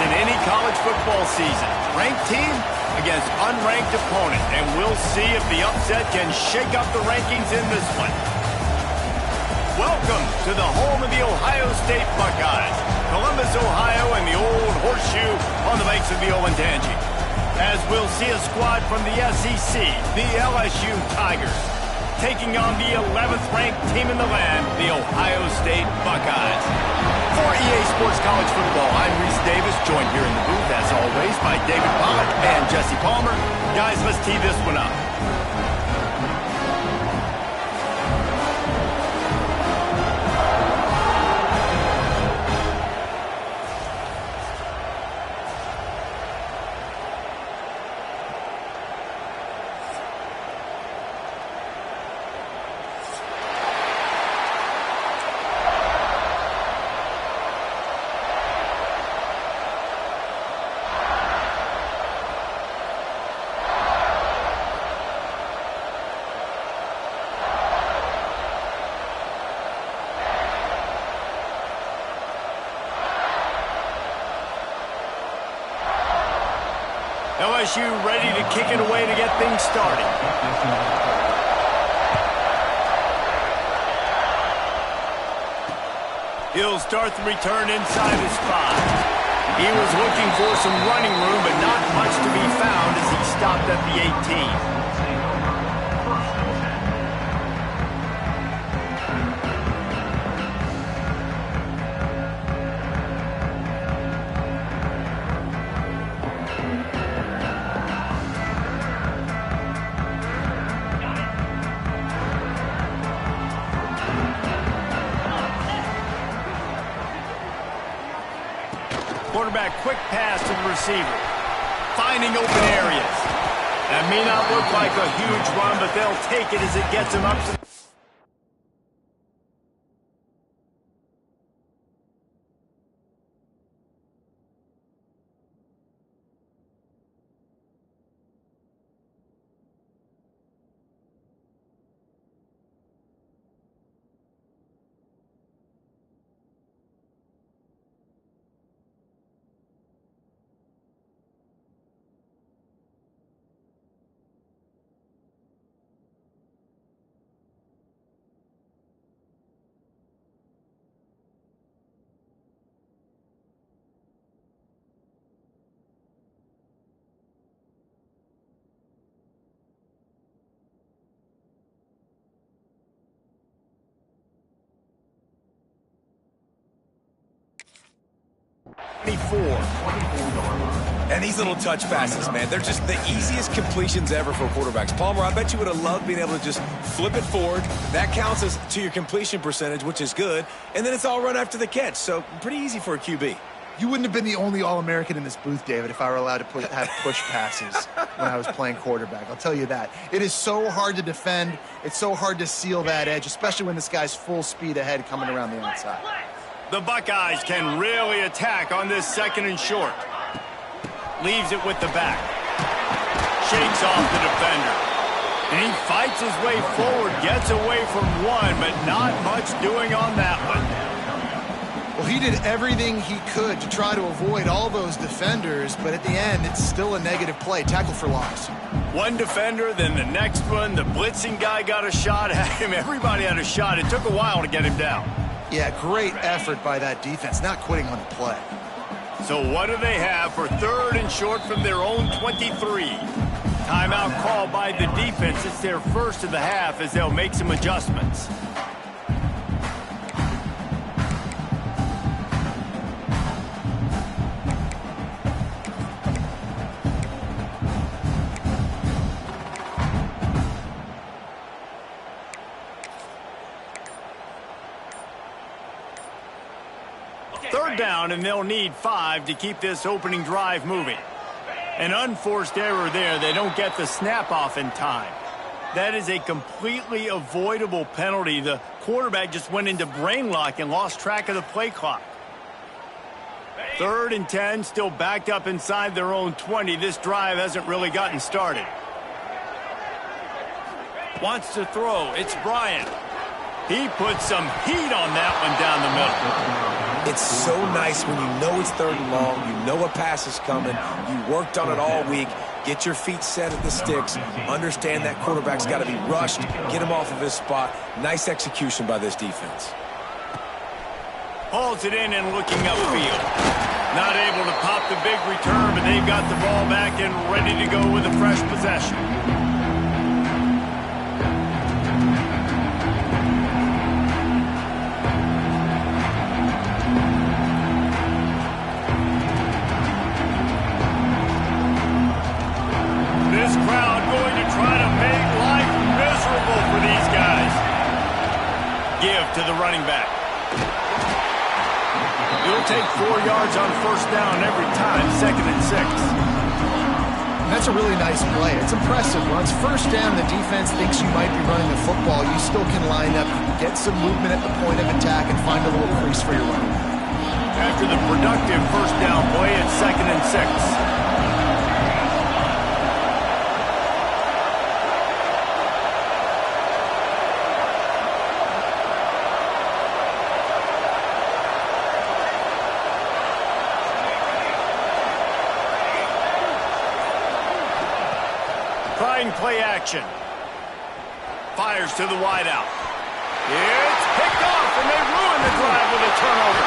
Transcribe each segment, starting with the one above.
in any college football season. Ranked team against unranked opponent, and we'll see if the upset can shake up the rankings in this one. Welcome to the home of the Ohio State Buckeyes, Columbus, Ohio, and the old horseshoe on the banks of the Ncaa. As we'll see a squad from the SEC, the LSU Tigers, taking on the 11th ranked team in the land, the Ohio State Buckeyes. For EA Sports College Football, I'm Reese Davis, joined here in the booth, as always, by David Pollock and Jesse Palmer. Guys, let's tee this one up. LSU ready to kick it away to get things started. He'll start the return inside his 5. He was looking for some running room, but not much to be found as he stopped at the 18. Quarterback, quick pass to the receiver. Finding open areas. That may not look like a huge run, but they'll take it as it gets him up to... And these little touch passes, man, they're just the easiest completions ever for quarterbacks. Palmer, I bet you would have loved being able to just flip it forward. That counts as to your completion percentage, which is good. And then it's all run after the catch, so pretty easy for a QB. You wouldn't have been the only All-American in this booth, David, if I were allowed to have push passes when I was playing quarterback. I'll tell you that. It is so hard to defend. It's so hard to seal that edge, especially when this guy's full speed ahead coming around the outside. The Buckeyes can really attack on this 2nd and short. Leaves it with the back. Shakes off the defender. And he fights his way forward, gets away from one, but not much doing on that one. Well, he did everything he could to try to avoid all those defenders, but at the end, it's still a negative play. Tackle for loss. One defender, then the next one. The blitzing guy got a shot at him. Everybody had a shot. It took a while to get him down. Yeah, great effort by that defense, not quitting on the play. So what do they have for 3rd and short from their own 23? Timeout called by the defense. It's their first of the half as they'll make some adjustments. Third down, and they'll need 5 to keep this opening drive moving. An unforced error there. They don't get the snap off in time. That is a completely avoidable penalty. The quarterback just went into brain lock and lost track of the play clock. 3rd and 10, still backed up inside their own 20. This drive hasn't really gotten started. Wants to throw. It's Bryant. He puts some heat on that one down the middle. It's so nice when you know it's 3rd and long, you know a pass is coming, you worked on it all week, get your feet set at the sticks, understand that quarterback's got to be rushed, get him off of his spot. Nice execution by this defense. Hauls it in and looking upfield. Not able to pop the big return, but they've got the ball back and ready to go with a fresh possession. This crowd going to try to make life miserable for these guys. Give to the running back. He'll take 4 yards on 1st down every time, 2nd and 6. That's a really nice play. It's impressive. When it's 1st down, the defense thinks you might be running the football. You still can line up, get some movement at the point of attack, and find a little crease for your running back. After the productive 1st down play, it's 2nd and 6. Play action. Fires to the wideout. It's picked off, and they ruin the drive with a turnover.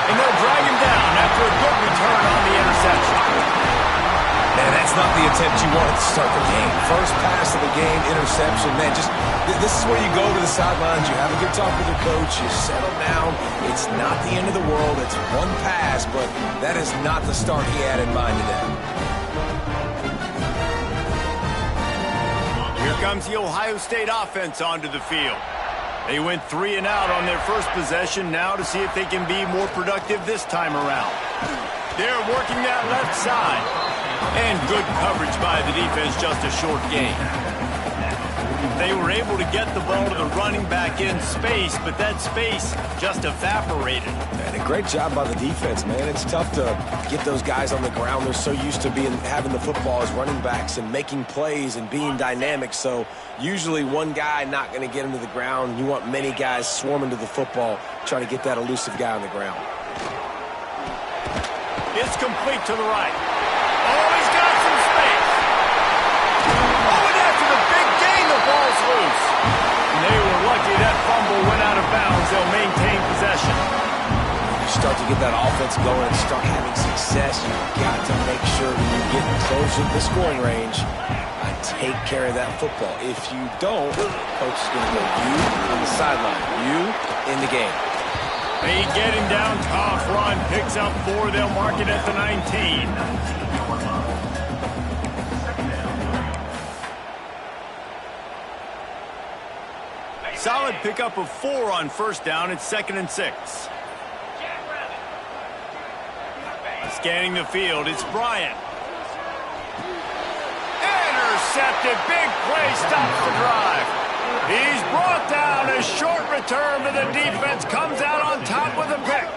And they'll drag him down after a good return on the interception. Man, that's not the attempt you wanted to start the game. First pass of the game, interception. Man, this is where you go to the sidelines. You have a good talk with your coach. You settle down. It's not the end of the world. It's one pass, but that is not the start he had in mind today. Here comes the Ohio State offense onto the field. They went 3 and out on their first possession, now to see if they can be more productive this time around. They're working that left side. And good coverage by the defense, just a short gain. They were able to get the ball to the running back in space, but that space just evaporated. And a great job by the defense, man. It's tough to get those guys on the ground. They're so used to having the football as running backs and making plays and being dynamic. So usually one guy not going to get him to the ground. You want many guys swarming to the football, trying to get that elusive guy on the ground. It's complete to the right. Oh, he's got some space. Oh, and after the big gain, the ball's loose. And they were lucky that fumble went out of bounds. They'll maintain possession. You start to get that offense going and start having success, you've got to make sure when you get close to the scoring range, take care of that football. If you don't, coach is going to go you on the sideline, you in the game. They get him down, tough run, picks up 4, they'll mark it at the 19. Solid pickup of 4 on first down. It's 2nd and 6. Scanning the field, it's Bryant. Intercepted, big play, stops the drive. He's brought down, a short return, but the defense comes out on top with a pick.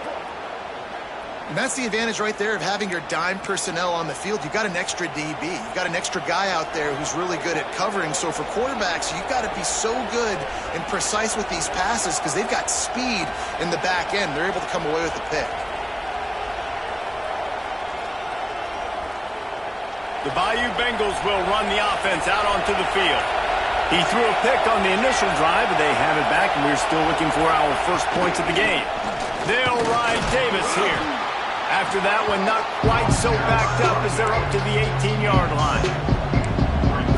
And that's the advantage right there of having your dime personnel on the field. You've got an extra DB. You've got an extra guy out there who's really good at covering. So for quarterbacks, you've got to be so good and precise with these passes because they've got speed in the back end. They're able to come away with the pick. The Bayou Bengals will run the offense out onto the field. He threw a pick on the initial drive, but they have it back, and we're still looking for our first points of the game. They'll ride Davis here. After that one, not quite so backed up as they're up to the 18-yard line.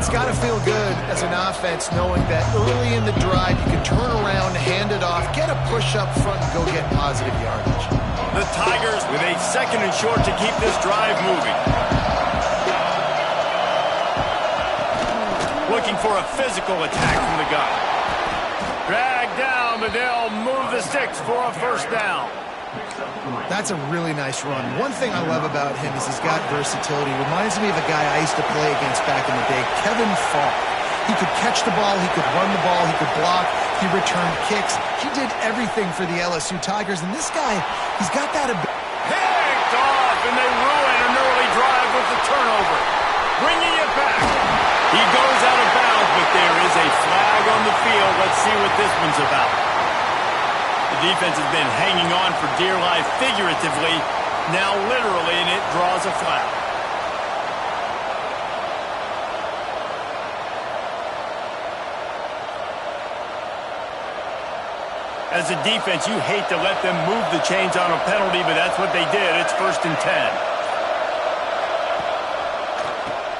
It's got to feel good as an offense knowing that early in the drive you can turn around, hand it off, get a push up front, and go get positive yardage. The Tigers with a 2nd and short to keep this drive moving. Looking for a physical attack from the gun. Dragged down, but they'll move the sticks for a first down. That's a really nice run. One thing I love about him is he's got versatility. Reminds me of a guy I used to play against back in the day, Kevin Falk. He could catch the ball, he could run the ball, he could block, he returned kicks. He did everything for the LSU Tigers, and this guy, he's got that ability. Picked off, and they ruin an early drive with the turnover. Bringing it back. He goes out of bounds, but there is a flag on the field. Let's see what this one's about. The defense has been hanging on for dear life figuratively, now literally, and it draws a flag. As a defense, you hate to let them move the chains on a penalty, but that's what they did. It's 1st and 10.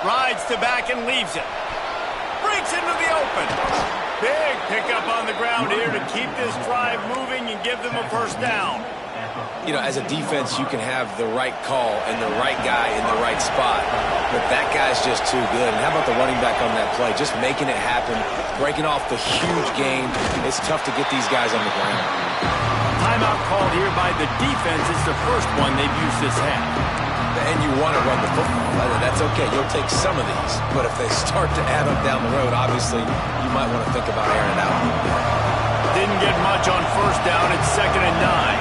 Rides to back and leaves it. Breaks into the open. Big pickup on the ground here to keep this drive moving and give them a first down. You know, as a defense, you can have the right call and the right guy in the right spot, but that guy's just too good. And how about the running back on that play? Just making it happen, breaking off the huge game. It's tough to get these guys on the ground. Timeout called here by the defense. It's the first one they've used this half. And you want to run the football. That's okay. You'll take some of these. But if they start to add up down the road, obviously, you might want to think about airing it out a little bit. Didn't get much on first down. It's 2nd and 9.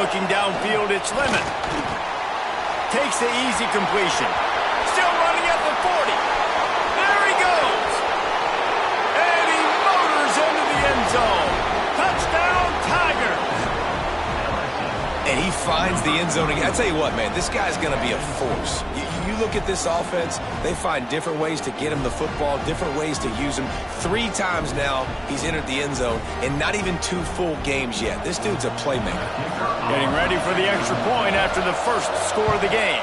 Looking downfield, it's Lemon. Takes the easy completion. Still running at the 40. There he goes. And he motors into the end zone. Touchdown, Tigers. And he finds the end zone again. I tell you what, man, this guy's going to be a force. You look at this offense, they find different ways to get him the football, different ways to use him. 3 times now he's entered the end zone, and not even 2 full games yet. This dude's a playmaker. Getting ready for the extra point after the first score of the game.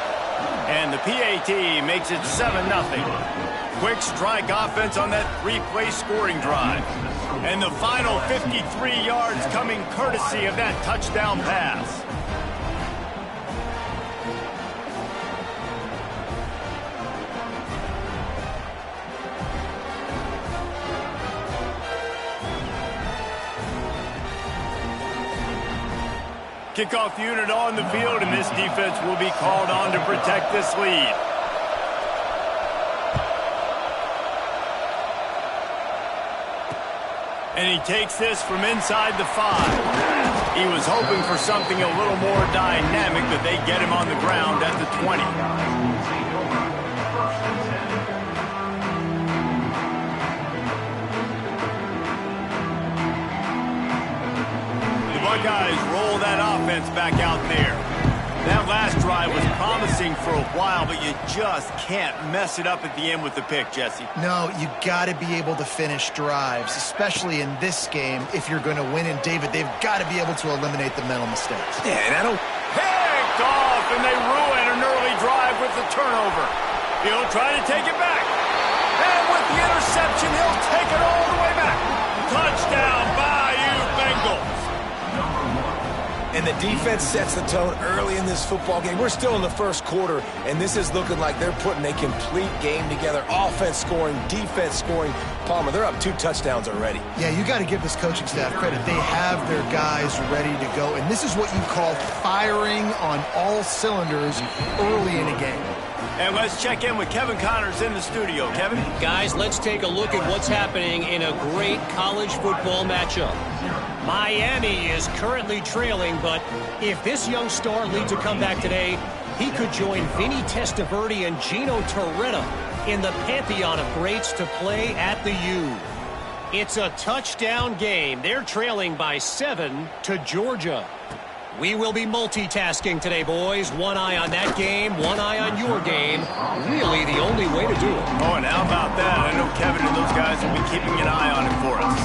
And the PAT makes it 7-0. Quick strike offense on that 3-play scoring drive. And the final 53 yards coming courtesy of that touchdown pass. Kickoff unit on the field, and this defense will be called on to protect this lead. And he takes this from inside the 5. He was hoping for something a little more dynamic, but they get him on the ground at the 20. The Buckeyes roll that offense back out there. That last drive was promising for a while, but you just can't mess it up at the end with the pick, Jesse. No, you got to be able to finish drives, especially in this game if you're going to win. And, David, they've got to be able to eliminate the mental mistakes. Yeah, and I don't... Picked off, and they ruin an early drive with the turnover. He'll try to take it back. And with the interception, he'll take it all the way back. Touchdown, Bayou Bengals. And the defense sets the tone early in this football game. We're still in the first quarter, and this is looking like they're putting a complete game together. Offense scoring, defense scoring. Palmer, they're up 2 touchdowns already. Yeah, you got to give this coaching staff credit. They have their guys ready to go, and this is what you call firing on all cylinders early in a game. And let's check in with Kevin Connors in the studio. Kevin? Guys, let's take a look at what's happening in a great college football matchup. Miami is currently trailing, but if this young star leads a comeback today, he could join Vinny Testaverde and Gino Torretta in the pantheon of greats to play at the U. It's a touchdown game. They're trailing by 7 to Georgia. We will be multitasking today, boys. One eye on that game, one eye on your game. Really the only way to do it. Oh, and how about that? I know Kevin and those guys will be keeping an eye on it for us.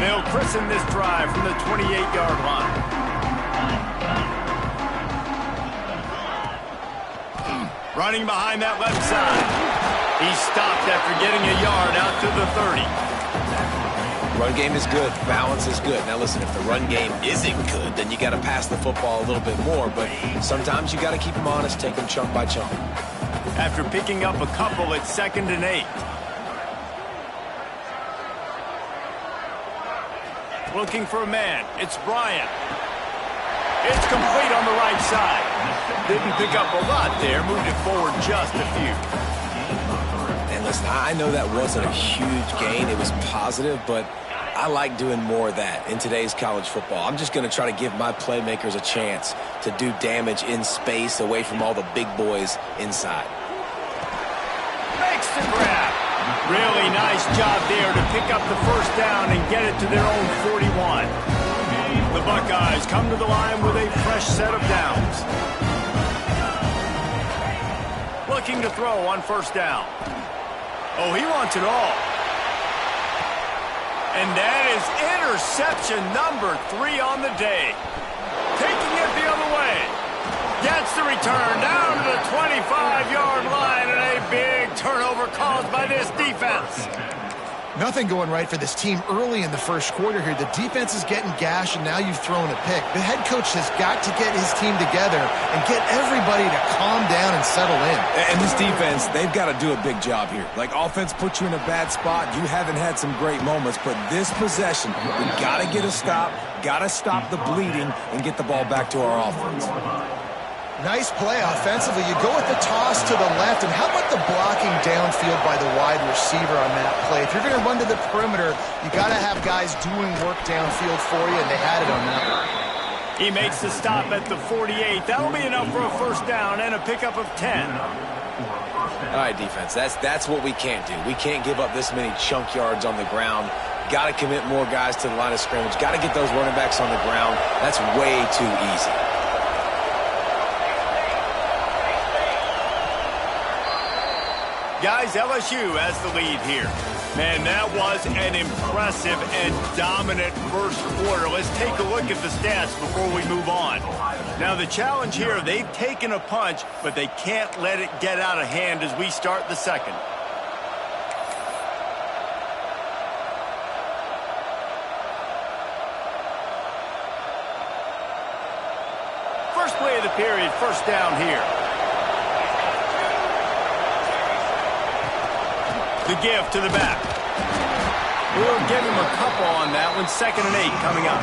They'll christen this drive from the 28-yard line. Running behind that left side. He stopped after getting a yard out to the 30. Run game is good. Balance is good. Now listen, if the run game isn't good, then you got to pass the football a little bit more. But sometimes you got to keep them honest, take them chunk by chunk. After picking up a couple, it's 2nd and 8. Looking for a man. It's Bryant. It's complete on the right side. Didn't pick up a lot there. Moved it forward just a few. And listen, I know that wasn't a huge gain. It was positive, but I like doing more of that in today's college football. I'm just going to try to give my playmakers a chance to do damage in space away from all the big boys inside. Makes the grab. Really nice job there to pick up the first down and get it to their own 41. The Buckeyes come to the line with a fresh set of downs. Looking to throw on first down. Oh, he wants it all. And that is interception number 3 on the day. Taking it the other way. Gets the return down to the 25-yard line, and a big turnover caused by this defense. Nothing going right for this team early in the first quarter here. The defense is getting gashed, and now you've thrown a pick. The head coach has got to get his team together and get everybody to calm down and settle in. And this defense, they've got to do a big job here. Like, offense puts you in a bad spot. You haven't had some great moments, but this possession, we got to get a stop, got to stop the bleeding, and get the ball back to our offense. Nice play offensively. You go with the toss to the left, and how about the blocking downfield by the wide receiver on that play? If you're going to run to the perimeter, you got to have guys doing work downfield for you, and they had it on that one. He makes the stop at the 48. That'll be enough for a first down and a pickup of 10. All right, defense, that's what we can't do. We can't give up this many chunk yards on the ground. Got to commit more guys to the line of scrimmage. Got to get those running backs on the ground. That's way too easy. Guys, LSU has the lead here. Man, that was an impressive and dominant first quarter. Let's take a look at the stats before we move on. Now, the challenge here, they've taken a punch, but they can't let it get out of hand as we start the second. First play of the period, first down here. The give to the back. We'll give him a couple on that one. 2nd and 8 coming up.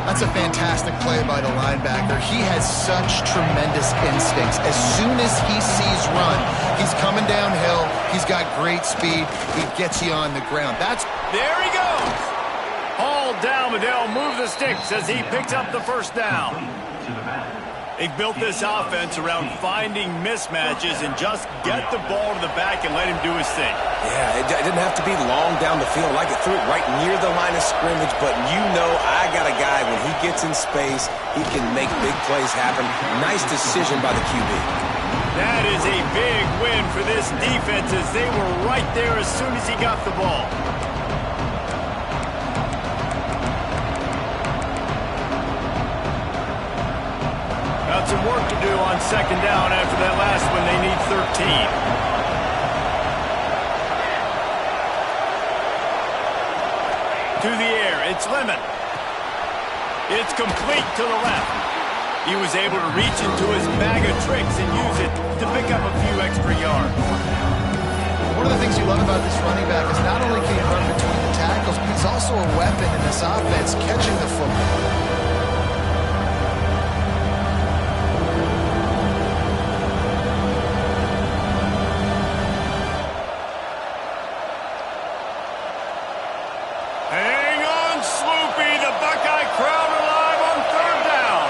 That's a fantastic play by the linebacker. He has such tremendous instincts. As soon as he sees run, he's coming downhill. He's got great speed. He gets you on the ground. There he goes. Hauled down, but they'll move the sticks as he picks up the first down. They've built this offense around finding mismatches and just get the ball to the back and let him do his thing. Yeah, it didn't have to be long down the field. Like it threw it right near the line of scrimmage, but you know I got a guy, when he gets in space, he can make big plays happen. Nice decision by the QB. That is a big win for this defense as they were right there as soon as he got the ball. some work to do on second down after that last one. They need 13. To the air, it's Lemon. It's complete to the left. He was able to reach into his bag of tricks and use it to pick up a few extra yards. One of the things you love about this running back is not only can he run between the tackles, but he's also a weapon in this offense, catching the football. Hang on, Sloopy. The Buckeye crowd alive on third down.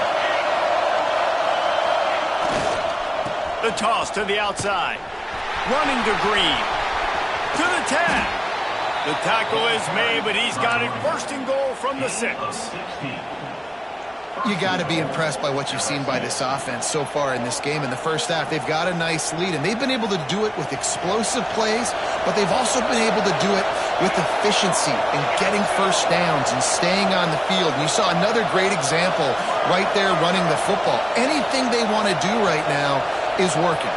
The toss to the outside. Running to Green. To the 10. The tackle is made, but he's got it first and goal from the 6. You got to be impressed by what you've seen by this offense so far in this game. In the first half, they've got a nice lead, and they've been able to do it with explosive plays, but they've also been able to do it with efficiency and getting first downs and staying on the field. And you saw another great example right there running the football. Anything they want to do right now is working.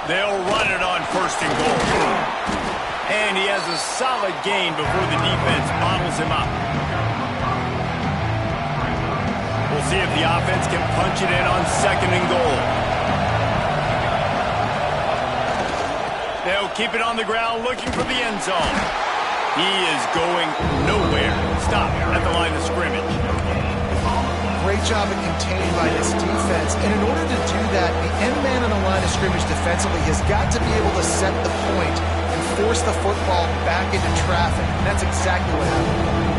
They'll run it on first and goal. And he has a solid gain before the defense bottles him up. We'll see if the offense can punch it in on second and goal. They'll keep it on the ground looking for the end zone. He is going nowhere. Stop at the line of scrimmage. Great job of containing by this defense. And in order to do that, the end man on the line of scrimmage defensively has got to be able to set the point and force the football back into traffic. And that's exactly what happened.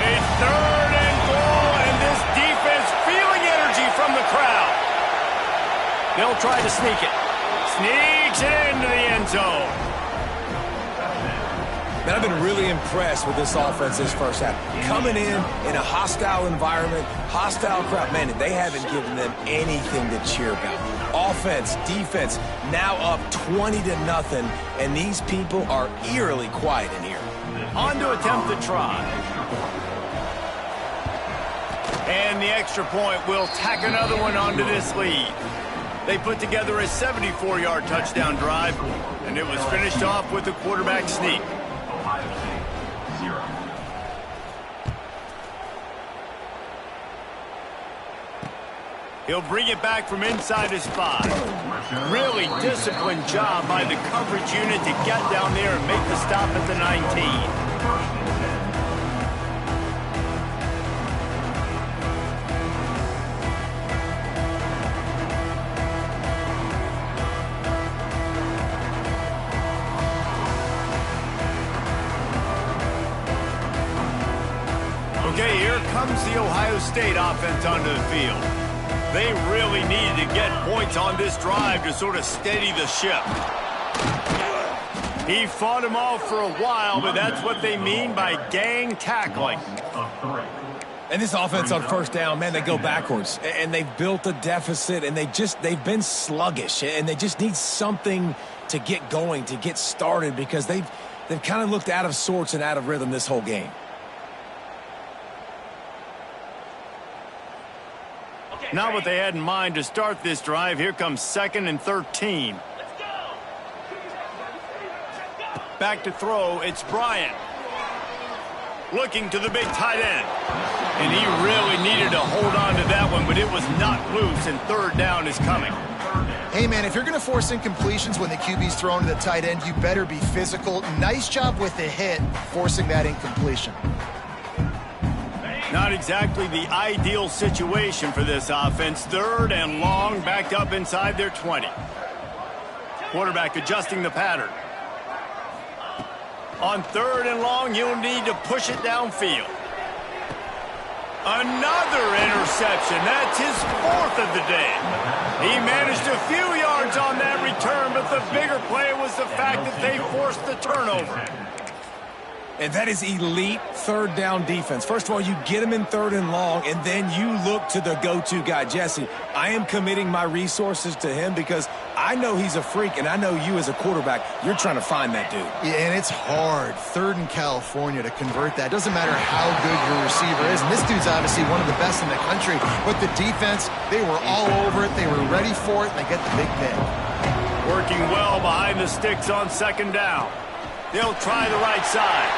A third and goal, and this defense feeling energy from the crowd. They'll try to sneak it. Sneaks it into the end zone. Man, I've been really impressed with this offense this first half. Coming in a hostile environment, hostile crowd, man, they haven't given them anything to cheer about. Offense, defense, now up 20-0, and these people are eerily quiet in here. On to attempt the try. And the extra point will tack another one onto this lead. They put together a 74-yard touchdown drive, and it was finished off with a quarterback sneak. He'll bring it back from inside his 5. Really disciplined job by the coverage unit to get down there and make the stop at the 19. Okay, here comes the Ohio State offense onto the field. They really needed to get points on this drive to sort of steady the ship. He fought him off for a while, but that's what they mean by gang tackling. And this offense on first down, man, they go backwards. And they've built a deficit, and they've been sluggish. And they just need something to get going, to get started, because they've kind of looked out of sorts and out of rhythm this whole game. Not what they had in mind to start this drive. Here comes 2nd and 13. Back to throw, it's Bryant. Looking to the big tight end. And he really needed to hold on to that one, but it was not loose, and third down is coming. Hey, man, if you're going to force incompletions when the QB's thrown to the tight end, you better be physical. Nice job with the hit, forcing that incompletion. Not exactly the ideal situation for this offense. 3rd and long, backed up inside their 20. Quarterback adjusting the pattern. On 3rd and long, you'll need to push it downfield. Another interception. That's his 4th of the day. He managed a few yards on that return, but the bigger play was the fact that they forced the turnover. And that is elite third down defense. First of all, you get him in third and long, and then you look to the go-to guy, Jesse. I am committing my resources to him because I know he's a freak, and I know you as a quarterback, you're trying to find that dude. Yeah, and it's hard, third in California, to convert that. Doesn't matter how good your receiver is. And this dude's obviously one of the best in the country. But the defense, they were all over it. They were ready for it, and they get the big pick. Working well behind the sticks on second down. They'll try the right side.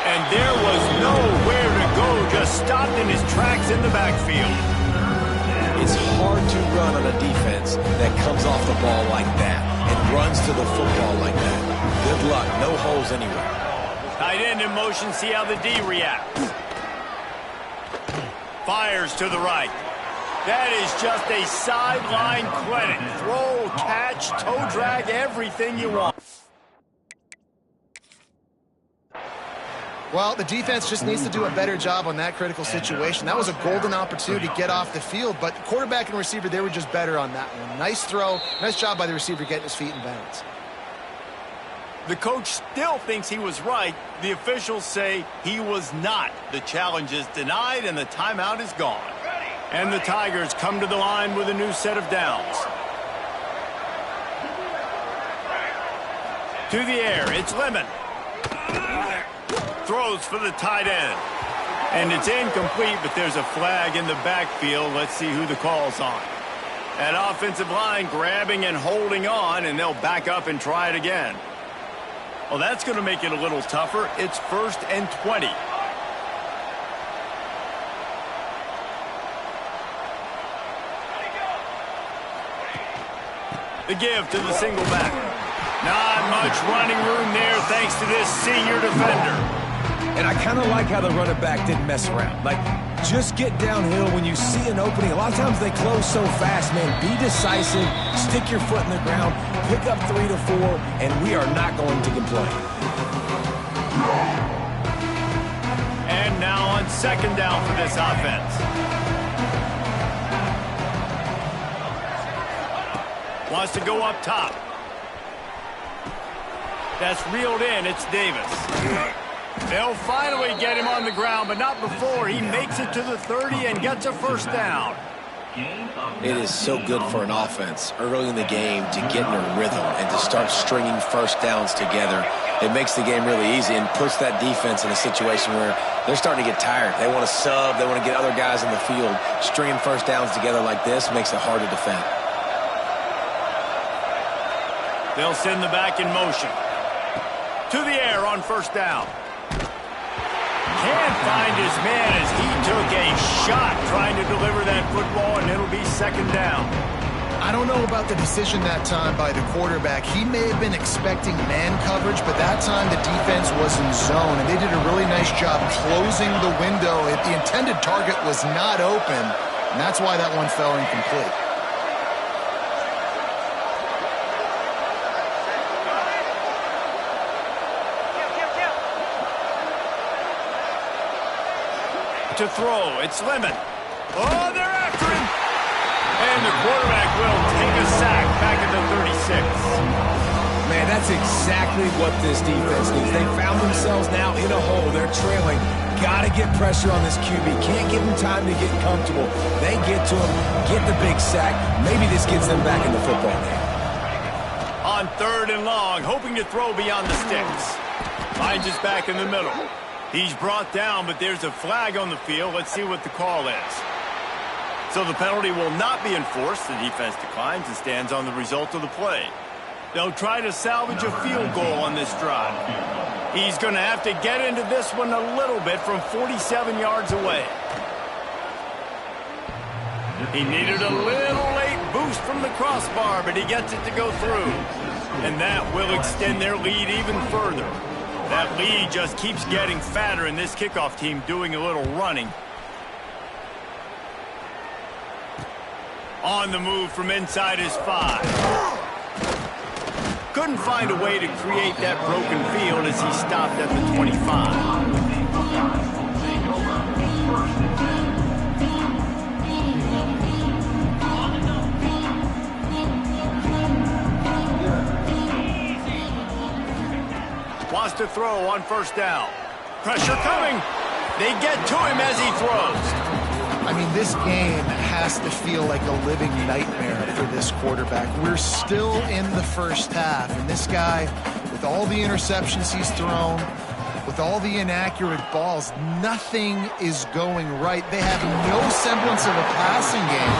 And there was nowhere to go, just stopped in his tracks in the backfield. It's hard to run on a defense that comes off the ball like that and runs to the football like that. Good luck. No holes anywhere. Tight end in motion. See how the D reacts. Fires to the right. That is just a sideline credit. Throw, catch, toe drag, everything you want. Well, the defense just needs to do a better job on that critical situation. That was a golden opportunity to get off the field, but the quarterback and receiver, they were just better on that one. Nice throw. Nice job by the receiver getting his feet in bounds. The coach still thinks he was right. The officials say he was not. The challenge is denied, and the timeout is gone. And the Tigers come to the line with a new set of downs. To the air, it's Lemon. Throws for the tight end. And it's incomplete, but there's a flag in the backfield. Let's see who the call's on. That offensive line grabbing and holding on, and they'll back up and try it again. Well, that's going to make it a little tougher. It's 1st and 20. The give to the single back. Not much running room there thanks to this senior defender. And I kind of like how the running back didn't mess around. Like, just get downhill when you see an opening. A lot of times they close so fast, man. Be decisive, stick your foot in the ground, pick up 3 to 4, and we are not going to complain. And now on second down for this offense. Wants to go up top. That's reeled in. It's Davis. They'll finally get him on the ground, but not before he makes it to the 30 and gets a first down. It is so good for an offense early in the game to get in a rhythm and to start stringing first downs together. It makes the game really easy and puts that defense in a situation where they're starting to get tired. They want to sub. They want to get other guys in the field. Stringing first downs together like this makes it hard to defend. They'll send the back in motion. To the air on first down. Can't find his man as he took a shot trying to deliver that football, and it'll be second down. I don't know about the decision that time by the quarterback. He may have been expecting man coverage, but that time the defense was in zone, and they did a really nice job closing the window. The intended target was not open, and that's why that one fell incomplete. To throw, it's Lemon. Oh, they're after him. And the quarterback will take a sack back at the 36. Man, that's exactly what this defense needs. They found themselves now in a hole. They're trailing. Got to get pressure on this QB. Can't give him time to get comfortable. They get to him, get the big sack. Maybe this gets them back in the football game. On third and long, hoping to throw beyond the sticks. Finds his back in the middle. He's brought down, but there's a flag on the field. Let's see what the call is. So the penalty will not be enforced. The defense declines and stands on the result of the play. They'll try to salvage a field goal on this drive. He's going to have to get into this one a little bit from 47 yards away. He needed a little late boost from the crossbar, but he gets it to go through. And that will extend their lead even further. That lead just keeps getting fatter, and this kickoff team doing a little running. On the move from inside his 5. Couldn't find a way to create that broken field as he stopped at the 25. Wants to throw on first down. Pressure coming. They get to him as he throws. I mean, this game has to feel like a living nightmare for this quarterback. We're still in the first half, and this guy, with all the interceptions he's thrown, with all the inaccurate balls, nothing is going right. They have no semblance of a passing game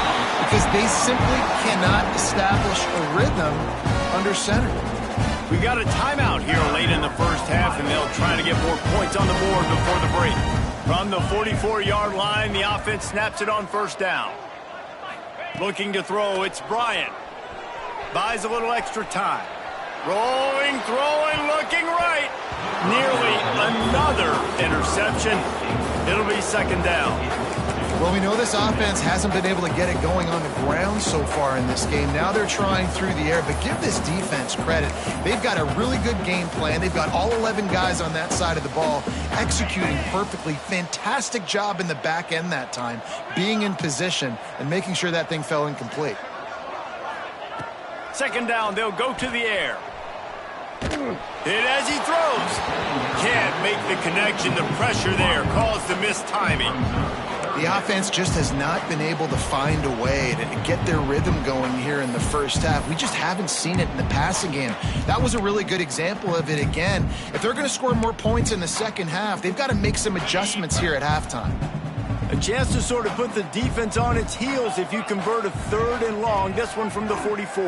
because they simply cannot establish a rhythm under center. We got a timeout here late in the first half, and they'll try to get more points on the board before the break. From the 44-yard line, the offense snaps it on first down. Looking to throw, it's Bryant. Buys a little extra time. Rolling, throwing, looking right. Nearly another interception. It'll be second down. Well, we know this offense hasn't been able to get it going on the ground so far in this game. Now they're trying through the air, but give this defense credit. They've got a really good game plan. They've got all 11 guys on that side of the ball executing perfectly. Fantastic job in the back end that time, being in position and making sure that thing fell incomplete. Second down, they'll go to the air. Hit as he throws. Can't make the connection. The pressure there caused the missed timing. The offense just has not been able to find a way to get their rhythm going here in the first half. We just haven't seen it in the passing game. That was a really good example of it again. If they're going to score more points in the second half, they've got to make some adjustments here at halftime. A chance to sort of put the defense on its heels if you convert a third and long. This one from the 44.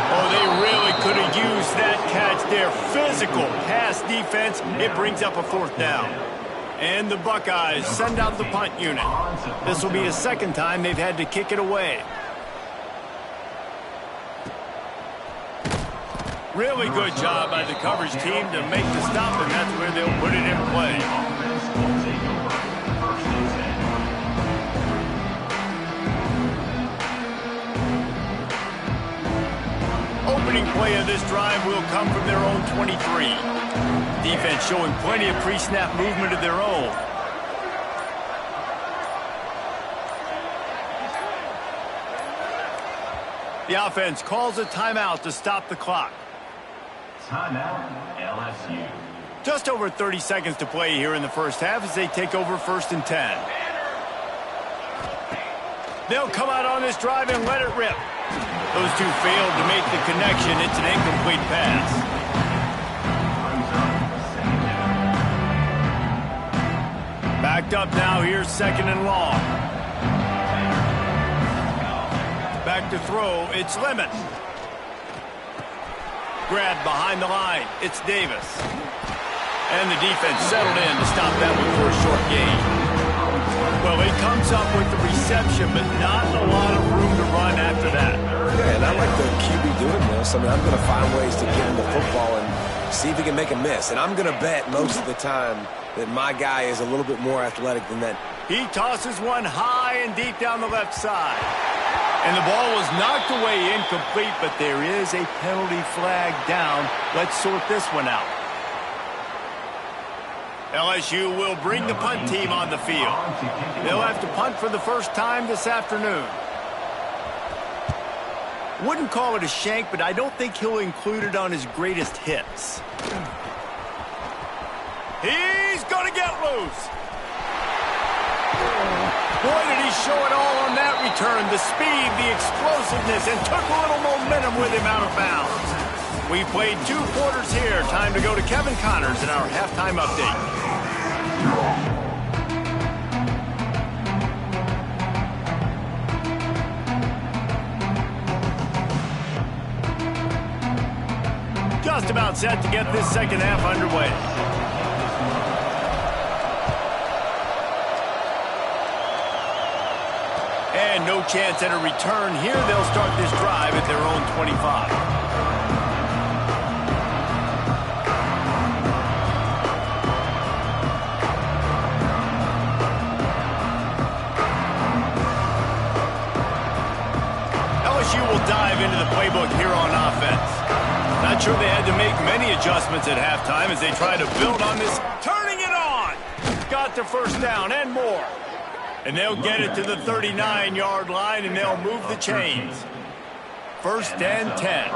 Oh, they really could have used that catch there. Physical pass defense. It brings up a fourth down. And the Buckeyes send out the punt unit. This will be a second time they've had to kick it away. Really good job by the coverage team to make the stop, and that's where they'll put it in play. Opening play of this drive will come from their own 23. Defense showing plenty of pre-snap movement of their own. The offense calls a timeout to stop the clock. Timeout, LSU. Just over 30 seconds to play here in the first half as they take over 1st and 10. They'll come out on this drive and let it rip. Those two failed to make the connection. It's an incomplete pass. Backed up now, here's 2nd and long. Back to throw, it's Lemon. Grabbed behind the line, it's Davis. And the defense settled in to stop that one for a short gain. Well, he comes up with the reception, but not a lot of room to run after that. Yeah, and I like the QB doing this. I mean, I'm going to find ways to get him the football and see if he can make a miss. And I'm going to bet most of the time that my guy is a little bit more athletic than that. He tosses one high and deep down the left side. And the ball was knocked away incomplete, but there is a penalty flag down. Let's sort this one out. LSU will bring the punt team on the field. They'll have to punt for the first time this afternoon. Wouldn't call it a shank, but I don't think he'll include it on his greatest hits. He's going to get loose. Boy, did he show it all on that return. The speed, the explosiveness, and took a little momentum with him out of bounds. We played 2 quarters here. Time to go to Kevin Connors in our halftime update. Just about set to get this second half underway. And no chance at a return here. They'll start this drive at their own 25. LSU will dive into the playbook here on offense. Not sure they had to make many adjustments at halftime as they try to build on this. Turning it on! Got the first down and more. And they'll get it to the 39-yard line, and they'll move the chains. 1st and 10.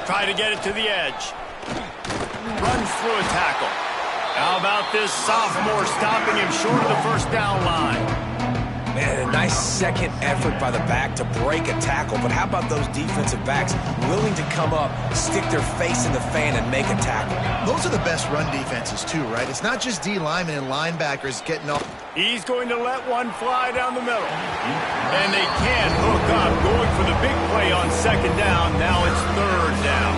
Try to get it to the edge. Runs through a tackle. How about this sophomore stopping him short of the first down line? Man, a nice second effort by the back to break a tackle. But how about those defensive backs willing to come up, stick their face in the fan, and make a tackle? Those are the best run defenses, too, right? It's not just D linemen and linebackers getting off. He's going to let one fly down the middle. And they can't hook up. Going for the big play on second down. Now it's third down.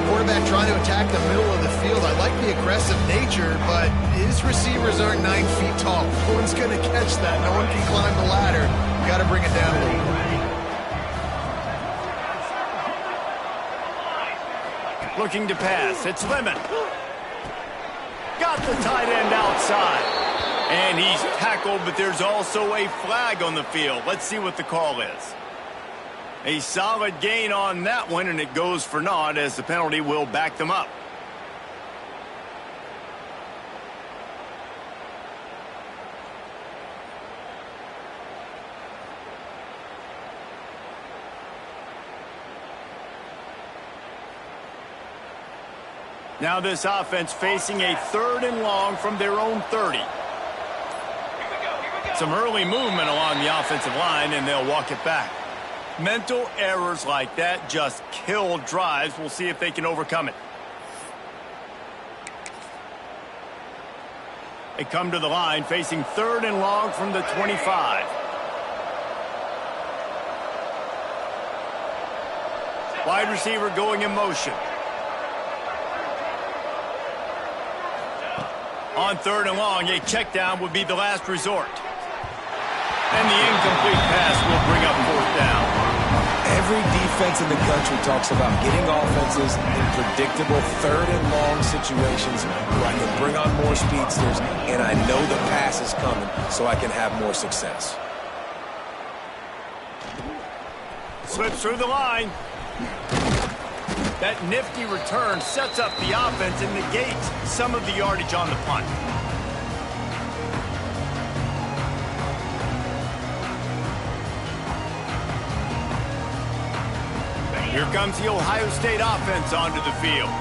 Quarterback trying to attack the middle of the field. I like the aggressive nature, but his receivers aren't 9 feet tall. No one's going to catch that. No one can climb the ladder. You got to bring it down a little bit. Looking to pass. It's Lemon. Got the tight end outside. And he's tackled, but there's also a flag on the field. Let's see what the call is. A solid gain on that one, and it goes for naught as the penalty will back them up. Now this offense facing a third and long from their own 30. Some early movement along the offensive line, and they'll walk it back. Mental errors like that just kill drives. We'll see if they can overcome it. They come to the line facing third and long from the 25. Wide receiver going in motion. On third and long, a check down would be the last resort. And the incomplete pass will bring up fourth down. Every defense in the country talks about getting offenses in predictable third and long situations where I can bring on more speedsters and I know the pass is coming so I can have more success. Slips through the line. That nifty return sets up the offense and negates some of the yardage on the punt. Here comes the Ohio State offense onto the field.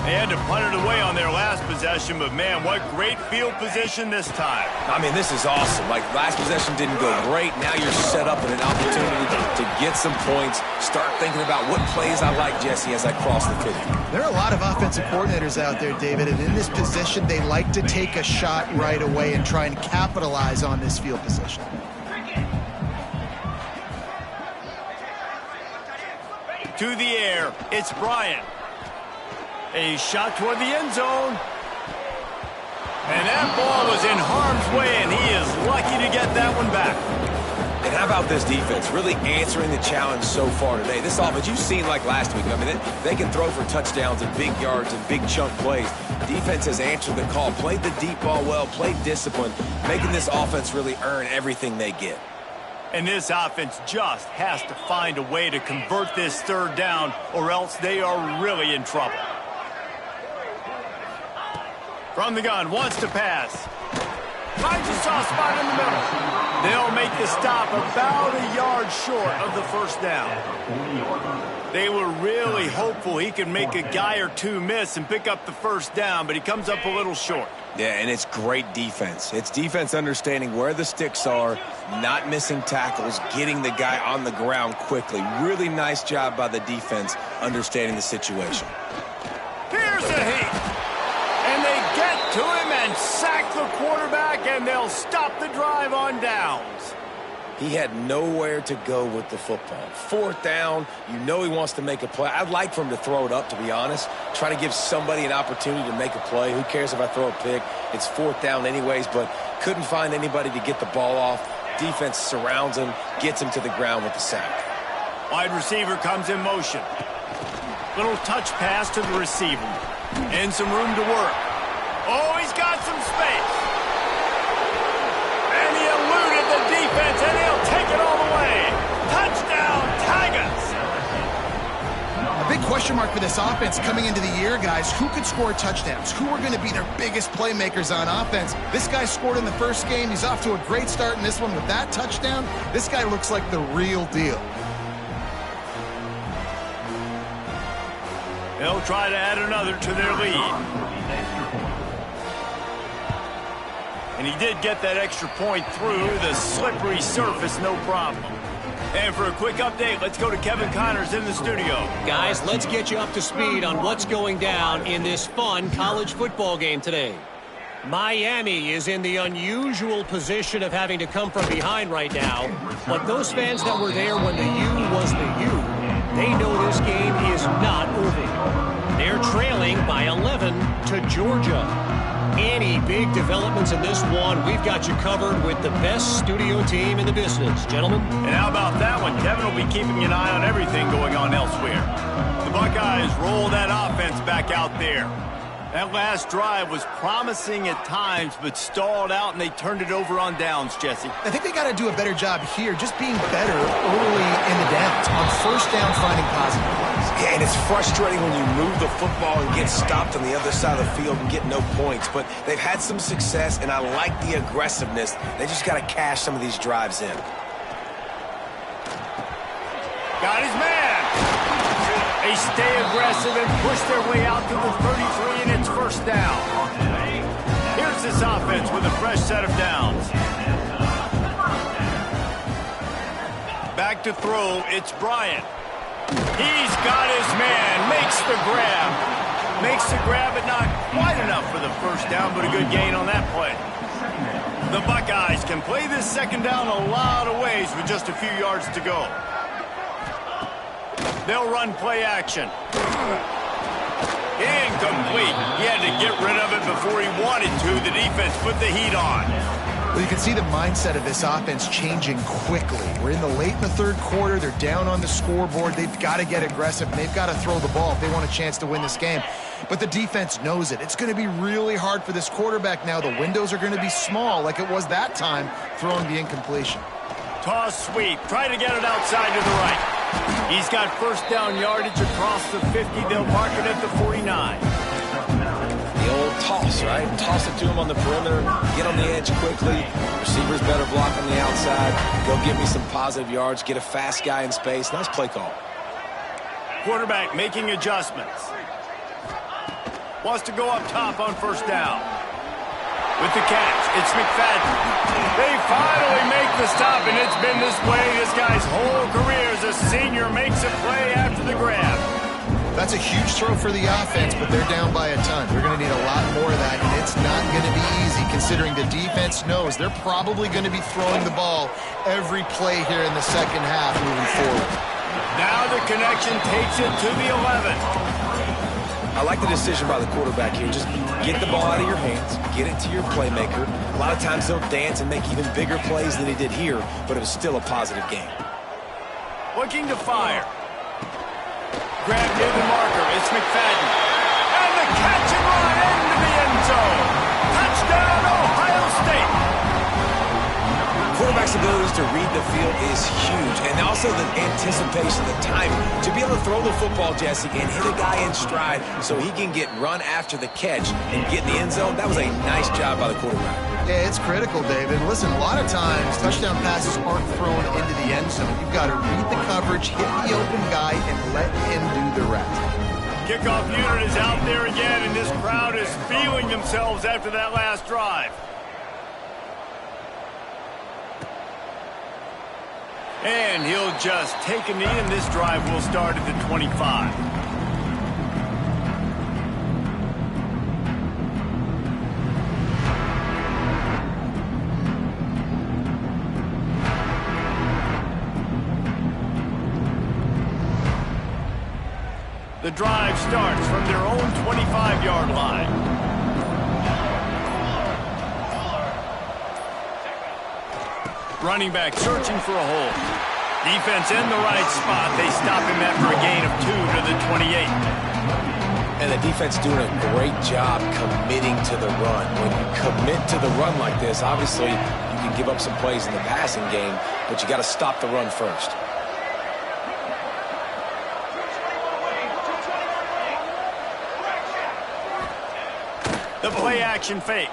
They had to punt it away on their last possession, but man, what great field position this time. I mean, this is awesome. Like, last possession didn't go great. Now you're set up with an opportunity to get some points. Start thinking about what plays I like, Jesse, as I cross the 50. There are a lot of offensive coordinators out there, David, and in this position, they like to take a shot right away and try and capitalize on this field position. To the air, it's Bryant. A shot toward the end zone. And that ball was in harm's way, and he is lucky to get that one back. And how about this defense really answering the challenge so far today? This offense, you've seen like last week. I mean, they can throw for touchdowns and big yards and big chunk plays. Defense has answered the call, played the deep ball well, played discipline, making this offense really earn everything they get. And this offense just has to find a way to convert this third down, or else they are really in trouble. From the gun, wants to pass. Finds a soft spot in the middle. They'll make the stop about a yard short of the first down. They were really hopeful he could make a guy or two miss and pick up the first down, but he comes up a little short. Yeah, and it's great defense. It's defense understanding where the sticks are, not missing tackles, getting the guy on the ground quickly. Really nice job by the defense understanding the situation. Here's a heat. And they get to him and sack the quarterback, and they'll stop the drive on downs. He had nowhere to go with the football. Fourth down, you know he wants to make a play. I'd like for him to throw it up, to be honest. Try to give somebody an opportunity to make a play. Who cares if I throw a pick? It's fourth down anyways, but couldn't find anybody to get the ball off. Defense surrounds him, gets him to the ground with the sack. Wide receiver comes in motion. Little touch pass to the receiver. And some room to work. Oh, he's got some space. And he eluded the defense, and he'll take it all the way. Touchdown, Tigers! A big question mark for this offense coming into the year, guys. Who could score touchdowns? Who are going to be their biggest playmakers on offense? This guy scored in the first game. He's off to a great start in this one with that touchdown. This guy looks like the real deal. They'll try to add another to their lead. And he did get that extra point through the slippery surface, no problem. And for a quick update, let's go to Kevin Connors in the studio. Guys, let's get you up to speed on what's going down in this fun college football game today. Miami is in the unusual position of having to come from behind right now. But those fans that were there when the U was the U, they know this game is not over. They're trailing by 11 to Georgia. Any big developments in this one, we've got you covered with the best studio team in the business, gentlemen. And how about that one? Kevin will be keeping an eye on everything going on elsewhere. The Buckeyes roll that offense back out there. That last drive was promising at times, but stalled out, and they turned it over on downs, Jesse. I think they got to do a better job here, just being better early in the downs. On first down, finding positive plays. Yeah, and it's frustrating when you move the football and get stopped on the other side of the field and get no points. But they've had some success, and I like the aggressiveness. They just got to cash some of these drives in. Got his man. They stay aggressive and push their way out to the 33, and it's first down. Here's this offense with a fresh set of downs. Back to throw, it's Bryant. He's got his man, makes the grab. Makes the grab, but not quite enough for the first down, but a good gain on that play. The Buckeyes can play this second down a lot of ways with just a few yards to go. They'll run play action. Incomplete. He had to get rid of it before he wanted to. The defense put the heat on. Well, you can see the mindset of this offense changing quickly. We're in the late in the third quarter. They're down on the scoreboard. They've got to get aggressive, and they've got to throw the ball if they want a chance to win this game. But the defense knows it. It's going to be really hard for this quarterback now. The windows are going to be small like it was that time throwing the incompletion. Toss sweep. Try to get it outside to the right. He's got first down yardage across the 50. They'll mark it at the 49. The old toss, right? Toss it to him on the perimeter, get on the edge quickly. Receivers better block on the outside. Go get me some positive yards, get a fast guy in space. Nice play call. Quarterback making adjustments. Wants to go up top on first down. With the catch, it's McFadden. They finally make the stop, and it's been this way this guy's whole career as a senior. Makes a play after the grab. That's a huge throw for the offense, but they're down by a ton. They're going to need a lot more of that, and it's not going to be easy considering the defense knows they're probably going to be throwing the ball every play here in the second half moving forward. Now the connection takes it to the 11. I like the decision by the quarterback here. Just get the ball out of your hands, get it to your playmaker. A lot of times they'll dance and make even bigger plays than he did here, but it was still a positive game. Looking to fire. Grab near the marker. It's McFadden. And the catch and run into the end zone. Touchdown, Ohio State. Quarterback's abilities to read the field is huge, and also the anticipation, the timing. To be able to throw the football, Jesse, and hit a guy in stride so he can get run after the catch and get in the end zone, that was a nice job by the quarterback. Yeah, it's critical, David. Listen, a lot of times touchdown passes aren't thrown into the end zone. You've got to read the coverage, hit the open guy, and let him do the rest. Kickoff unit is out there again, and this crowd is feeling themselves after that last drive. And he'll just take a knee, and this drive will start at the 25. The drive starts from their own 25-yard line. Running back searching for a hole. Defense in the right spot. They stop him after a gain of 2 to the 28. And the defense doing a great job committing to the run. When you commit to the run like this, obviously you can give up some plays in the passing game, but you got to stop the run first. The play action fake.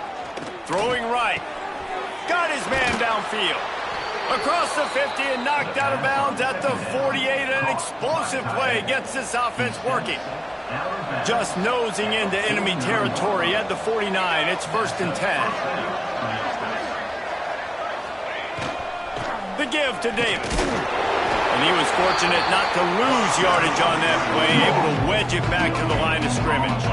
Throwing right. Got his man downfield. Across the 50 and knocked out of bounds at the 48. An explosive play gets this offense working. Just nosing into enemy territory at the 49. It's 1st and 10. The give to Davis. And he was fortunate not to lose yardage on that play, able to wedge it back to the line of scrimmage.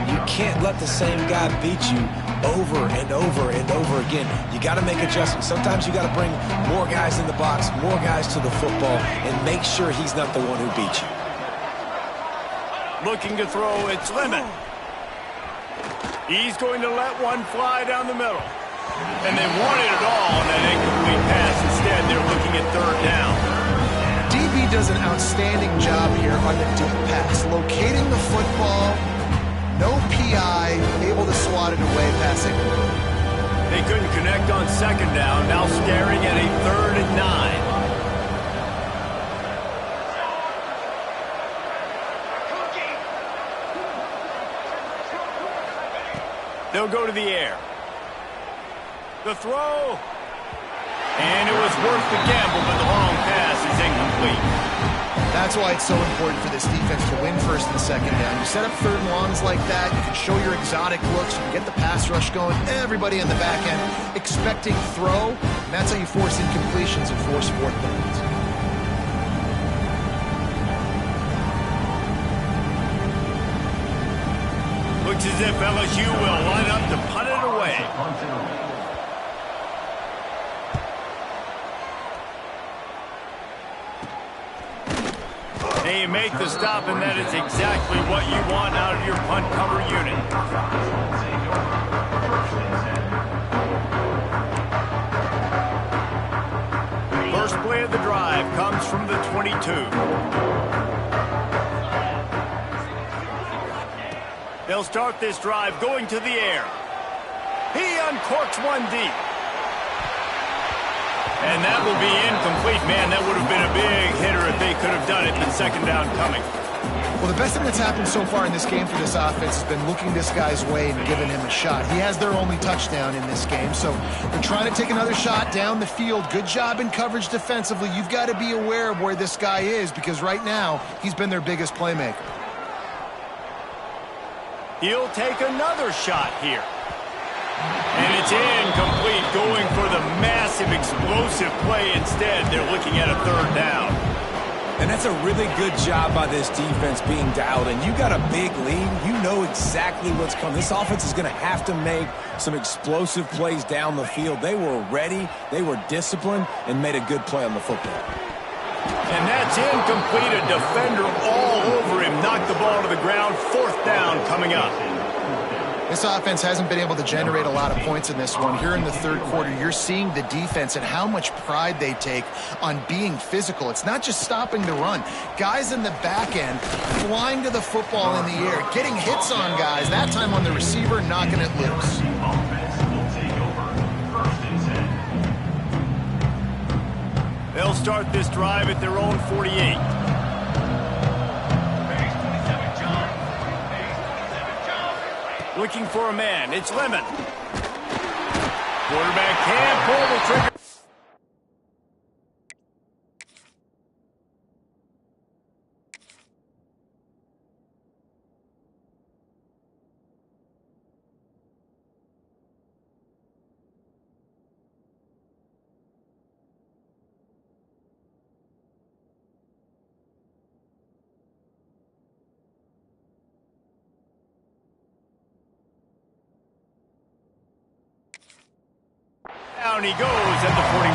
You can't let the same guy beat you over and over and over again. You got to make adjustments. Sometimes you got to bring more guys in the box, more guys to the football, and make sure he's not the one who beat you. Looking to throw, it's Lemon. He's going to let one fly down the middle. And they wanted it all on that incomplete pass. Instead, they're looking at 3rd down. DB does an outstanding job here on the deep pass, locating the football. No PI, able to swat it away passing. They couldn't connect on 2nd down, now staring at a 3rd and 9. They'll go to the air. The throw. And it was worth the gamble, but the long pass is incomplete. That's why it's so important for this defense to win 1st and 2nd down. You set up 3rd and longs like that, you can show your exotic looks, you can get the pass rush going, everybody in the back end expecting throw, and that's how you force incompletions and force 4th downs. Looks as if LSU will line up to punt it away. They make the stop, and that is exactly what you want out of your punt cover unit. First play of the drive comes from the 22. They'll start this drive going to the air. He uncorks one deep. And that will be incomplete. Man, that would have been a big hitter if they could have done it, but 2nd down coming. Well, the best thing that's happened so far in this game for this offense has been looking this guy's way and giving him a shot. He has their only touchdown in this game, so they're trying to take another shot down the field. Good job in coverage defensively. You've got to be aware of where this guy is because right now he's been their biggest playmaker. He'll take another shot here. And it's incomplete, going for the massive explosive play instead. They're looking at a 3rd down. And that's a really good job by this defense being dialed in. You got a big lead. You know exactly what's coming. This offense is going to have to make some explosive plays down the field. They were ready, they were disciplined, and made a good play on the football. And that's incomplete. A defender all over him. Knocked the ball to the ground. 4th down coming up. This offense hasn't been able to generate a lot of points in this one. Here in the 3rd quarter, you're seeing the defense and how much pride they take on being physical. It's not just stopping the run. Guys in the back end flying to the football in the air, getting hits on guys, that time on the receiver, knocking it loose. They'll start this drive at their own 48. Looking for a man. It's Lemon. Quarterback can't pull the trigger. Down he goes at the 41.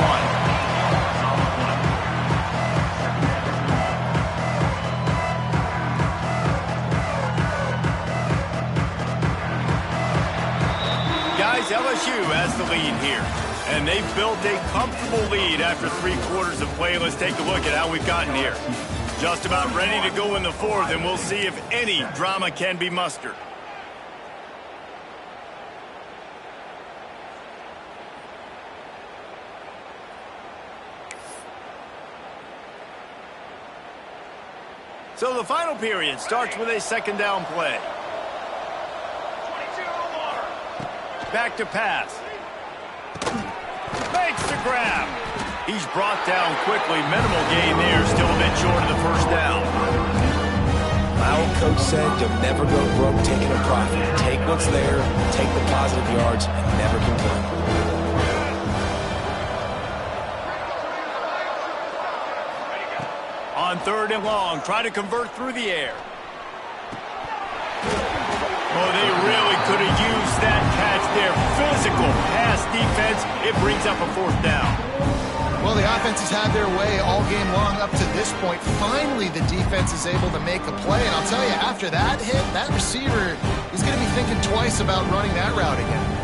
Guys, LSU has the lead here. And they've built a comfortable lead after 3 quarters of play. Let's take a look at how we've gotten here. Just about ready to go in the 4th, and we'll see if any drama can be mustered. So the final period starts with a 2nd down play. Back to pass. Makes the the grab. He's brought down quickly. Minimal gain there. Still a bit short of the first down. My old coach said you'll never go broke taking a profit. Take what's there, take the positive yards, and never complain. On 3rd and long, try to convert through the air. Oh, they really could have used that catch there. Physical pass defense. It brings up a 4th down. Well, the offense has had their way all game long up to this point. Finally, the defense is able to make a play. And I'll tell you, after that hit, that receiver is going to be thinking twice about running that route again.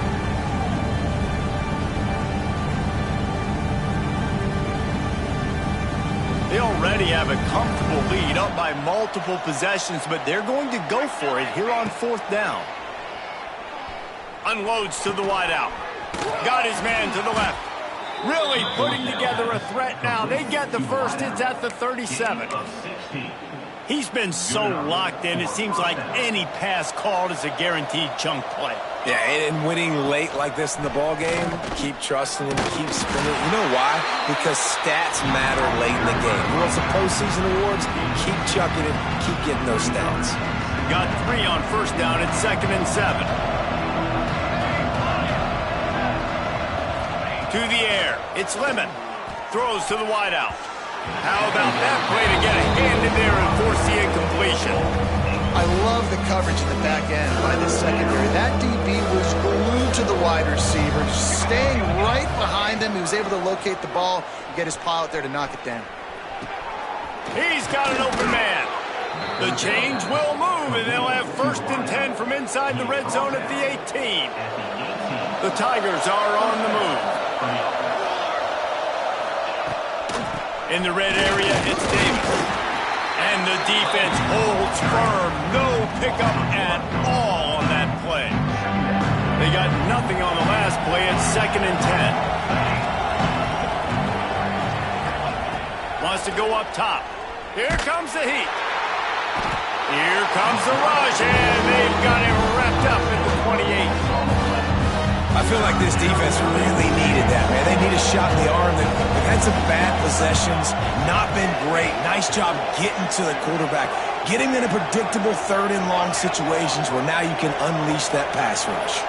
They already have a comfortable lead, up by multiple possessions, but they're going to go for it here on 4th down. Unloads to the wideout. Got his man to the left. Really putting together a threat now. They get the first. It's at the 37. He's been so locked in, it seems like any pass called is a guaranteed chunk play. Yeah, and winning late like this in the ball game, keep trusting him, keep spinning. You know why? Because stats matter late in the game. You want some postseason awards? Keep chucking it, keep getting those stats. Got 3 on 1st down. It's 2nd and 7. To the air. It's Lemon. Throws to the wideout. How about that play to get a hand in there and force the incompletion? I love the coverage in the back end by the secondary. That DB was glued to the wide receiver, just staying right behind him. He was able to locate the ball and get his pile out there to knock it down. He's got an open man. The change will move, and they'll have 1st and 10 from inside the red zone at the 18. The Tigers are on the move. In the red area, it's Davis. And the defense holds firm. No pickup at all on that play. They got nothing on the last play. It's 2nd and 10. Wants to go up top. Here comes the heat. Here comes the rush, and they've got him wrapped up at the 28. I feel like this defense really needed that, man. They need a shot in the arm. They've had some bad possessions, not been great. Nice job getting to the quarterback, getting in a predictable 3rd and long situations where now you can unleash that pass rush.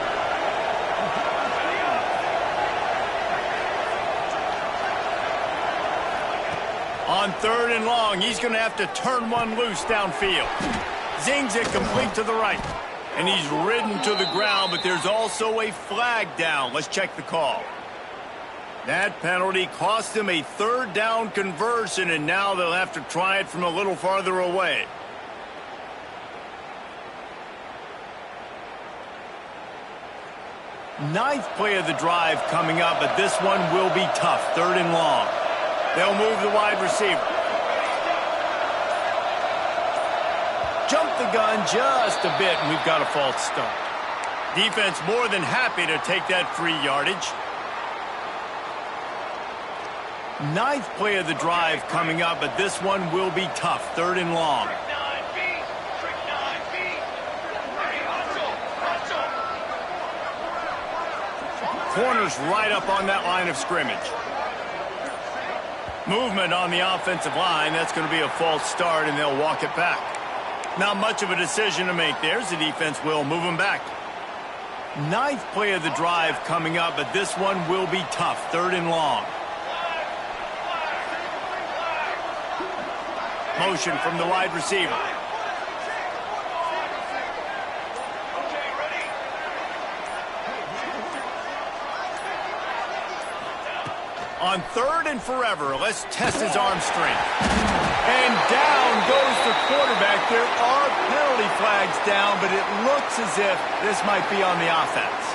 On 3rd and long, he's going to have to turn one loose downfield. Zings it complete to the right. And he's ridden to the ground, but there's also a flag down. Let's check the call. That penalty cost him a 3rd down conversion, and now they'll have to try it from a little farther away. Ninth play of the drive coming up, but this one will be tough. 3rd and long. They'll move the wide receiver. Jump the gun just a bit, and we've got a false start. Defense more than happy to take that free yardage. Ninth play of the drive coming up, but this one will be tough. 3rd and long. Corners right up on that line of scrimmage. Movement on the offensive line. That's going to be a false start, and they'll walk it back. Not much of a decision to make there, as the defense will move him back. Ninth play of the drive coming up, but this one will be tough. 3rd and long. Motion from the wide receiver. On 3rd and forever, let's test his arm strength. And down goes the quarterback. There are penalty flags down, but it looks as if this might be on the offense.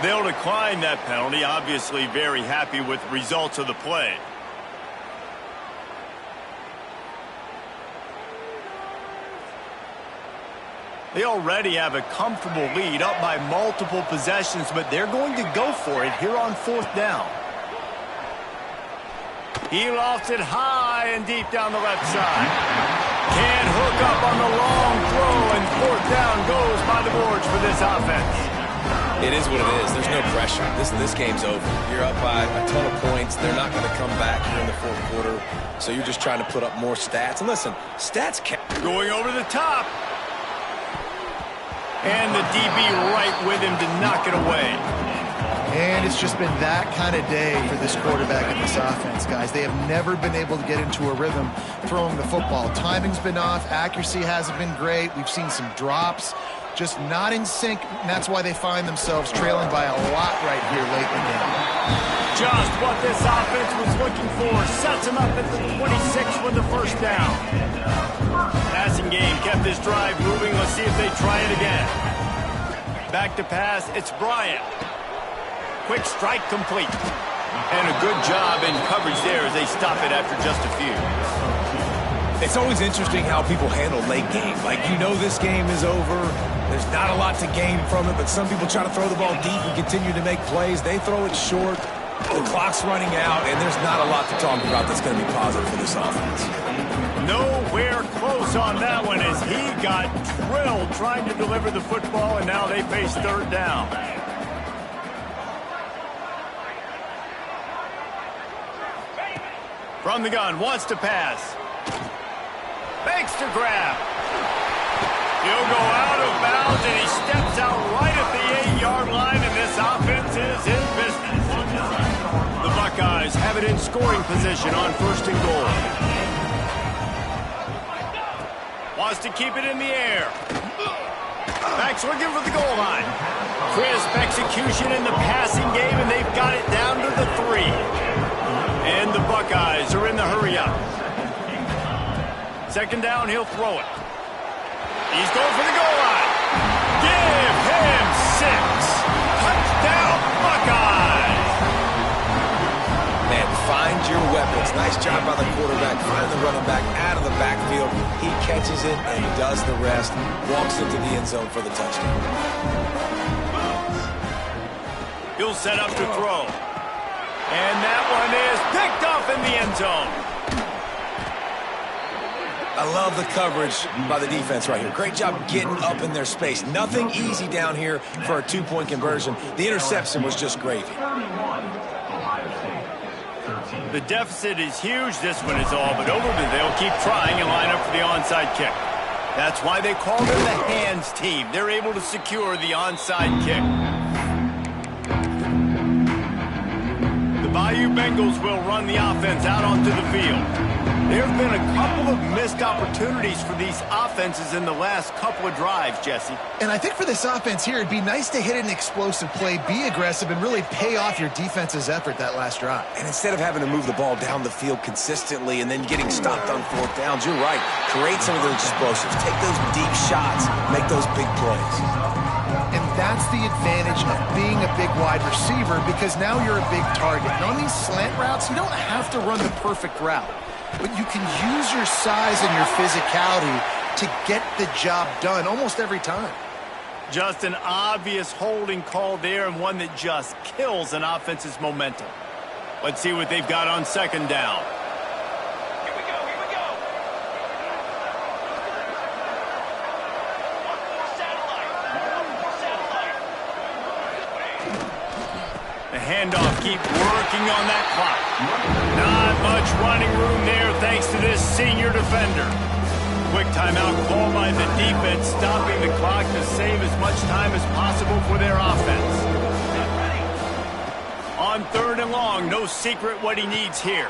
They'll decline that penalty, obviously very happy with the results of the play. They already have a comfortable lead, up by multiple possessions, but they're going to go for it here on 4th down. He lofts it high and deep down the left side. Can't hook up on the long throw, and 4th down goes by the boards for this offense. It is what it is. There's no pressure. This game's over. You're up by a ton of points. They're not going to come back here in the fourth quarter. So you're just trying to put up more stats. And listen, stats count. Going over the top. And the DB right with him to knock it away. And it's just been that kind of day for this quarterback and this offense, guys. They have never been able to get into a rhythm throwing the football. Timing's been off. Accuracy hasn't been great. We've seen some drops. Just not in sync, and that's why they find themselves trailing by a lot right here late in the game. Just what this offense was looking for. Sets him up at the 26 with the first down. Passing game kept this drive moving. Let's see if they try it again. Back to pass, it's Bryant. Quick strike complete. And a good job in coverage there as they stop it after just a few. It's always interesting how people handle late game. Like, you know this game is over. There's not a lot to gain from it, but some people try to throw the ball deep and continue to make plays. They throw it short. The clock's running out, and there's not a lot to talk about that's going to be positive for this offense. Nowhere close on that one as he got drilled trying to deliver the football, and now they face third down. From the gun, wants to pass. Fakes to grab. He'll go out of bounds, and he steps out right at the 8-yard line, and this offense is in business. The Buckeyes have it in scoring position on first and goal. Wants to keep it in the air. Back swinging for the goal line. Crisp execution in the passing game, and they've got it down to the 3. And the Buckeyes are in the hurry-up. Second down, he'll throw it. He's going for the goal line. Give him 6. Touchdown, Buckeyes. Man, find your weapons. Nice job by the quarterback. Find the running back out of the backfield. He catches it and does the rest. Walks into the end zone for the touchdown. He'll set up to throw. And that one is picked off in the end zone. I love the coverage by the defense right here. Great job getting up in their space. Nothing easy down here for a 2-point conversion. The interception was just gravy. The deficit is huge. This one is all but over, but they'll keep trying and line up for the onside kick. That's why they call them the hands team. They're able to secure the onside kick. The Bayou Bengals will run the offense out onto the field. There have been a couple of missed opportunities for these offenses in the last couple of drives, Jesse. And I think for this offense here, it'd be nice to hit an explosive play, be aggressive, and really pay off your defense's effort that last drive. And instead of having to move the ball down the field consistently and then getting stopped on fourth downs, you're right. Create some of those explosives. Take those deep shots. Make those big plays. And that's the advantage of being a big wide receiver, because now you're a big target. And on these slant routes, you don't have to run the perfect route, but you can use your size and your physicality to get the job done almost every time. Just an obvious holding call there, and one that just kills an offense's momentum. Let's see what they've got on second down. Here we go, here we go. One more satellite. The handoff keep working on that clock. Not much running room there thanks to this senior defender. Quick timeout called by the defense, stopping the clock to save as much time as possible for their offense. On third and long, no secret what he needs here.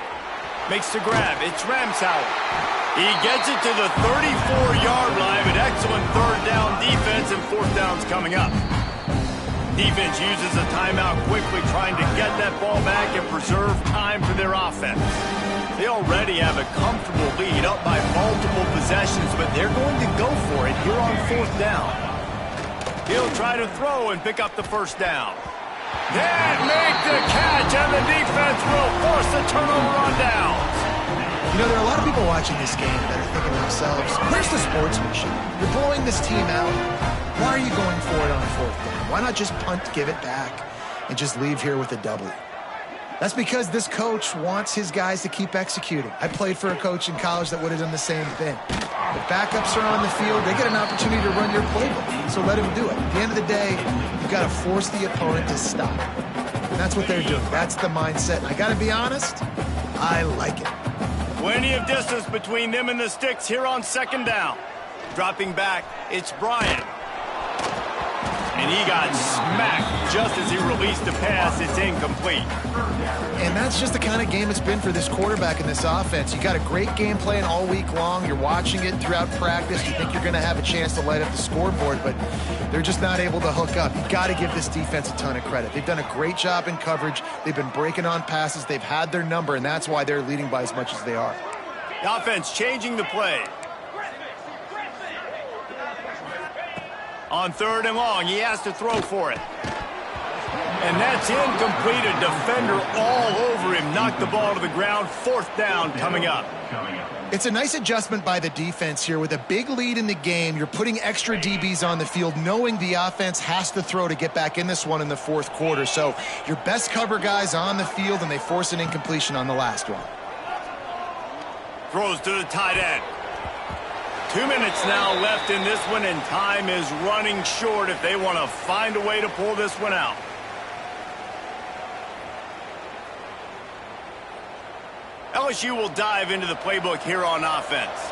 Makes the grab, it's Ramsauer. He gets it to the 34-yard line, but excellent third down defense, and fourth down's coming up. Defense uses a timeout quickly, trying to get that ball back and preserve time for their offense. They already have a comfortable lead, up by multiple possessions, but they're going to go for it here on fourth down. He'll try to throw and pick up the first down. Then make the catch, and the defense will force the turnover on downs. You know, there are a lot of people watching this game that are thinking to themselves, where's the sportsmanship? You're blowing this team out. Why are you going for it on fourth down? Why not just punt, give it back, and just leave here with a W? That's because this coach wants his guys to keep executing. I played for a coach in college that would have done the same thing. If backups are on the field, they get an opportunity to run your playbook, so let him do it. At the end of the day, you've got to force the opponent to stop. And that's what they're doing. That's the mindset. And I got to be honest, I like it. Plenty of distance between them and the sticks here on second down. Dropping back, it's Bryant. And he got smacked just as he released the pass. It's incomplete. And that's just the kind of game it's been for this quarterback in this offense. You got a great game plan all week long. You're watching it throughout practice. You think you're going to have a chance to light up the scoreboard, but they're just not able to hook up. You got to give this defense a ton of credit. They've done a great job in coverage. They've been breaking on passes. They've had their number, and that's why they're leading by as much as they are. The offense changing the play. On third and long, he has to throw for it. And that's incomplete. A defender all over him. Knocked the ball to the ground. Fourth down coming up. It's a nice adjustment by the defense here. With a big lead in the game, you're putting extra DBs on the field, knowing the offense has to throw to get back in this one in the fourth quarter. So your best cover guys on the field, and they force an incompletion on the last one. Throws to the tight end. 2 minutes now left in this one, and time is running short if they want to find a way to pull this one out. LSU will dive into the playbook here on offense.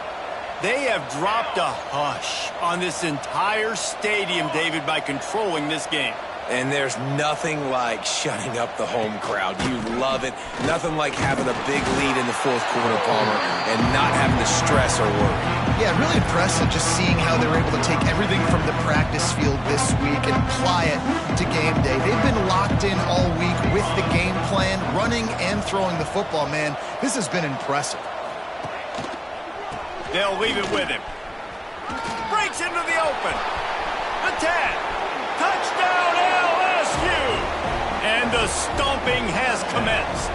They have dropped a hush on this entire stadium, David, by controlling this game. And there's nothing like shutting up the home crowd. You love it. Nothing like having a big lead in the fourth quarter, Palmer, and not having to stress or worry. Yeah, really impressive just seeing how they're able to take everything from the practice field this week and apply it to game day. They've been locked in all week with the game plan, running and throwing the football, man. This has been impressive. They'll leave it with him. Breaks into the open. The 10. Touchdown LSU! And the stomping has commenced.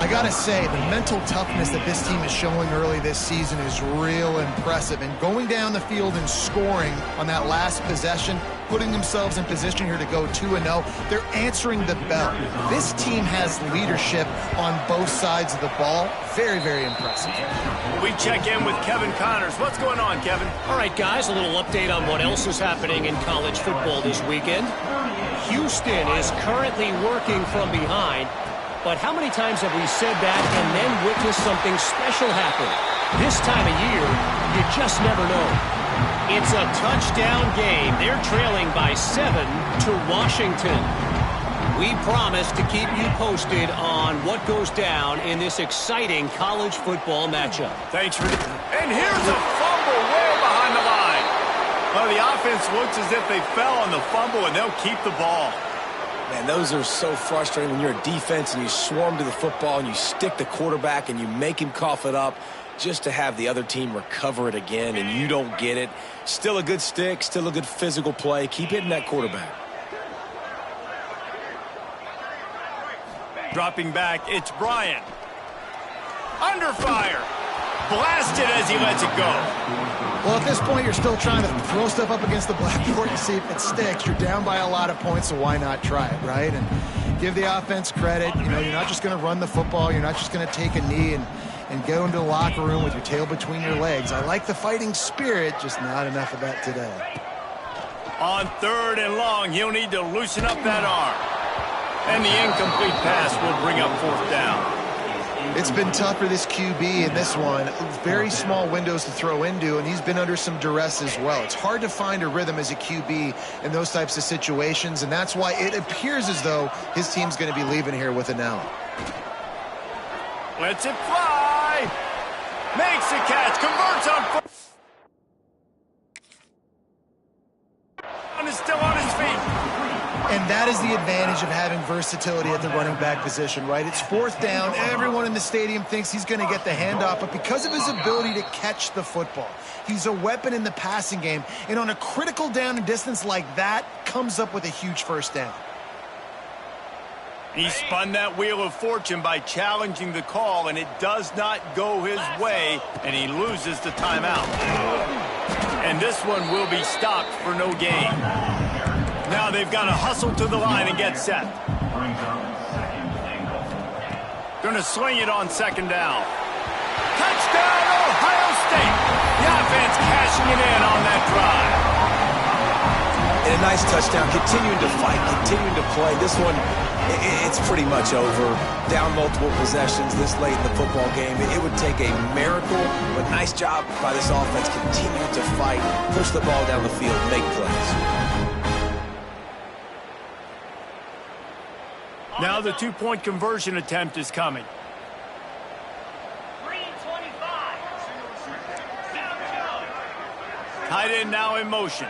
I gotta say, the mental toughness that this team is showing early this season is real impressive. And going down the field and scoring on that last possession, putting themselves in position here to go 2-0, they're answering the bell. This team has leadership on both sides of the ball. Very, very impressive. We check in with Kevin Connors. What's going on, Kevin? All right, guys, a little update on what else is happening in college football this weekend. Houston is currently working from behind. But how many times have we said that and then witnessed something special happen? This time of year, you just never know. It's a touchdown game. They're trailing by 7 to Washington. We promise to keep you posted on what goes down in this exciting college football matchup. Thanks for... And here's a fumble way behind the line. Well, the offense looks as if they fell on the fumble, and they'll keep the ball. Man, those are so frustrating when you're a defense and you swarm to the football and you stick the quarterback and you make him cough it up just to have the other team recover it again and you don't get it. Still a good stick, still a good physical play. Keep hitting that quarterback. Dropping back, it's Bryant. Under fire. Blasted as he lets it go. Well, at this point, you're still trying to throw stuff up against the blackboard to see if it sticks. You're down by a lot of points, so why not try it, right? And give the offense credit. You know, you're not just going to run the football. You're not just going to take a knee and go into the locker room with your tail between your legs. I like the fighting spirit, just not enough of that today. On third and long, he'll need to loosen up that arm. And the incomplete pass will bring up fourth down. It's been tough for this QB in this one. Very small windows to throw into, and he's been under some duress as well. It's hard to find a rhythm as a QB in those types of situations, and that's why it appears as though his team's going to be leaving here with an L. Lets it fly. Makes the catch. Converts on foot. And is still on his feet. And that is the advantage of having versatility at the running back position, right? It's fourth down. Everyone in the stadium thinks he's going to get the handoff, but because of his ability to catch the football, he's a weapon in the passing game. And on a critical down and distance like that, comes up with a huge first down. He spun that wheel of fortune by challenging the call, and it does not go his way, and he loses the timeout. And this one will be stopped for no gain. Now they've got to hustle to the line and get set. Going to sling it on second down. Touchdown, Ohio State. The offense cashing it in on that drive. And a nice touchdown, continuing to fight, continuing to play. This one, it's pretty much over. Down multiple possessions this late in the football game. It would take a miracle, but nice job by this offense. Continue to fight, push the ball down the field, make plays. Now the two-point conversion attempt is coming. 3:25. Now go. Tight end now in motion.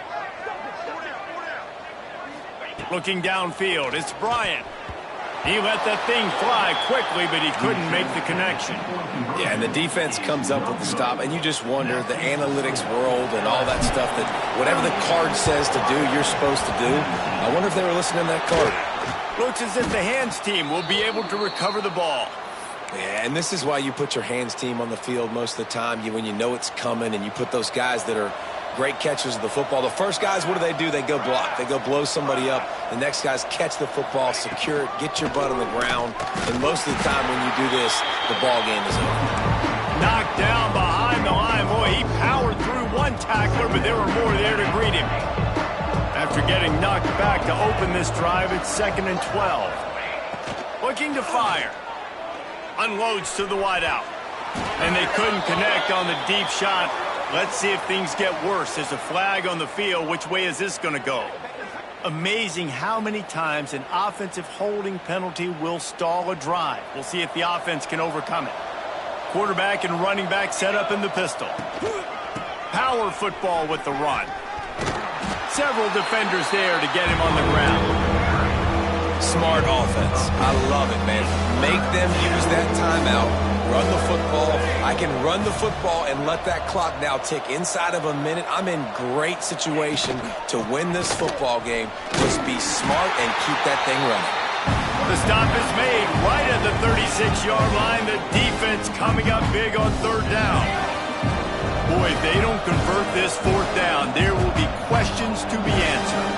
Looking downfield, it's Bryant. He let that thing fly quickly, but he couldn't make the connection. Yeah, and the defense comes up with the stop, and you just wonder, the analytics world and all that stuff, that whatever the card says to do, you're supposed to do. I wonder if they were listening to that card. Looks as if the hands team will be able to recover the ball. Yeah, and this is why you put your hands team on the field most of the time, when you know it's coming, and you put those guys that are great catchers of the football. The first guys, what do? They go block. They go blow somebody up. The next guys catch the football, secure it, get your butt on the ground. And most of the time when you do this, the ball game is over. Knocked down behind the line. Boy, he powered through one tackler, but there were more there to greet him. After getting knocked back to open this drive, it's 2nd and 12. Looking to fire. Unloads to the wideout. And they couldn't connect on the deep shot. Let's see if things get worse. There's a flag on the field. Which way is this going to go? Amazing how many times an offensive holding penalty will stall a drive. We'll see if the offense can overcome it. Quarterback and running back set up in the pistol. Power football with the run. Several defenders there to get him on the ground. Smart offense. I love it, man. Make them use that timeout. Run the football. I can run the football and let that clock now tick inside of a minute. I'm in great situation to win this football game. Just be smart and keep that thing running. The stop is made right at the 36-yard line. The defense coming up big on 3rd down. Boy, if they don't convert this 4th down, there will be questions to be answered.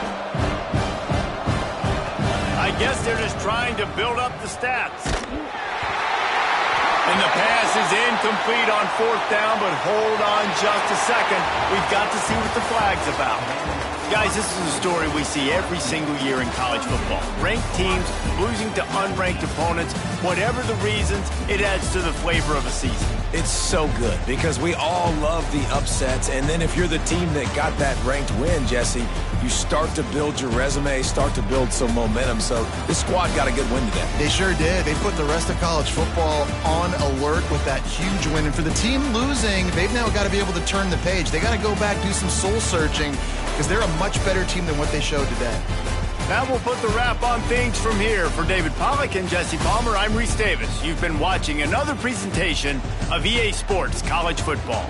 I guess they're just trying to build up the stats. And the pass is incomplete on 4th down, but hold on just a second. We've got to see what the flag's about. Guys, this is a story we see every single year in college football. Ranked teams losing to unranked opponents. Whatever the reasons, it adds to the flavor of a season. It's so good because we all love the upsets. And then if you're the team that got that ranked win, Jesse, you start to build your resume, start to build some momentum. So this squad got a good win today. They sure did. They put the rest of college football on alert with that huge win. And for the team losing, they've now got to be able to turn the page. They got to go back, do some soul searching, because they're a much better team than what they showed today. Now we'll put the wrap on things from here. For David Pollack and Jesse Palmer, I'm Reese Davis. You've been watching another presentation of EA Sports College Football.